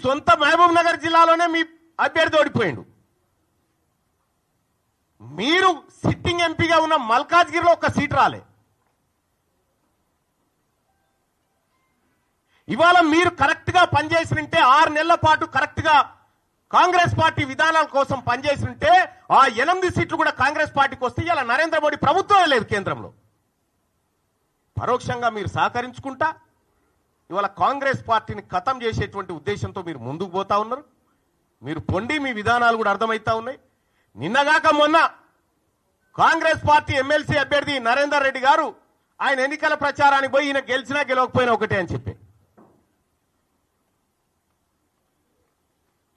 సొంత మహబూబ్ నగర్ జిల్లాలోనే మీ అభ్యర్థి ఓడిపోయిండు. మీరు సిట్టింగ్ ఎంపీగా ఉన్న మల్కాజ్గిరిలో ఒక సీట్ రాలే. ఇవాళ మీరు కరెక్ట్ గా పనిచేసినంటే 6 నెలల పాటు కరెక్ట్ గా కాంగ్రెస్ పార్టీ విధానాల కోసం పనిచేసినంటే ఆ 8 సీట్లు కూడా కాంగ్రెస్ పార్టీకి వస్తే ఇలా నరేంద్ర మోడీ ప్రభుత్వమే లేదు కేంద్రంలో. పరోక్షంగా మీరు సహకరించుకుంటా ఇవాళ కాంగ్రెస్ పార్టీని ఖతం చేసేటువంటి ఉద్దేశంతో మీరు ముందుకు పోతా ఉన్నారు. మీరు పొండి మీ విధానాలు కూడా అర్థమవుతా ఉన్నాయి. నిన్నగాక మొన్న కాంగ్రెస్ పార్టీ ఎమ్మెల్సీ అభ్యర్థి నరేందర్ రెడ్డి గారు ఆయన ఎన్నికల ప్రచారానికి పోయి ఈయన గెలిచినా గెలవకపోయినా ఒకటే అని చెప్పి,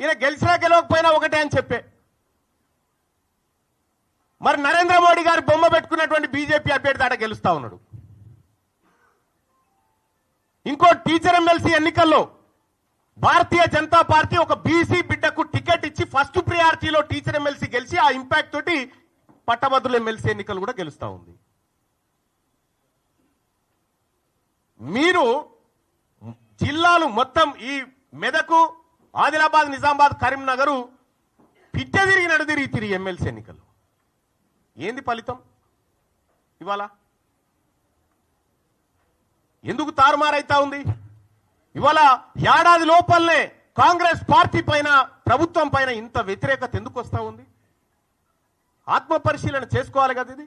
ఈయన గెలిచినా గెలవకపోయినా ఒకటే అని చెప్పే, మరి నరేంద్ర మోడీ గారు బొమ్మ పెట్టుకున్నటువంటి బీజేపీ అభ్యర్థి ఆడ గెలుస్తా ఉన్నాడు. ఇంకో టీచర్ ఎమ్మెల్సీ ఎన్నికల్లో భారతీయ జనతా పార్టీ ఒక బీసీ బిడ్డకు టికెట్ ఇచ్చి ఫస్ట్ ప్రియారిటీలో టీచర్ ఎమ్మెల్సీ గెలిచి ఆ ఇంపాక్ట్ తోటి పట్టభద్రుల ఎమ్మెల్సీ ఎన్నికలు కూడా గెలుస్తా ఉంది. మీరు జిల్లాలు మొత్తం ఈ మెదకు, ఆదిలాబాద్, నిజామాబాద్, కరీంనగర్ పిట్ట తిరిగి నడుదిరిగి ఎమ్మెల్సీ ఎన్నికలు ఏంది ఫలితం? ఇవాళ ఎందుకు తారుమారైతా ఉంది? ఇవాళ ఏడాది లోపలనే కాంగ్రెస్ పార్టీ పైన, ప్రభుత్వం పైన ఇంత వ్యతిరేకత ఎందుకు వస్తా ఉంది? ఆత్మ పరిశీలన చేసుకోవాలి కదా ఇది.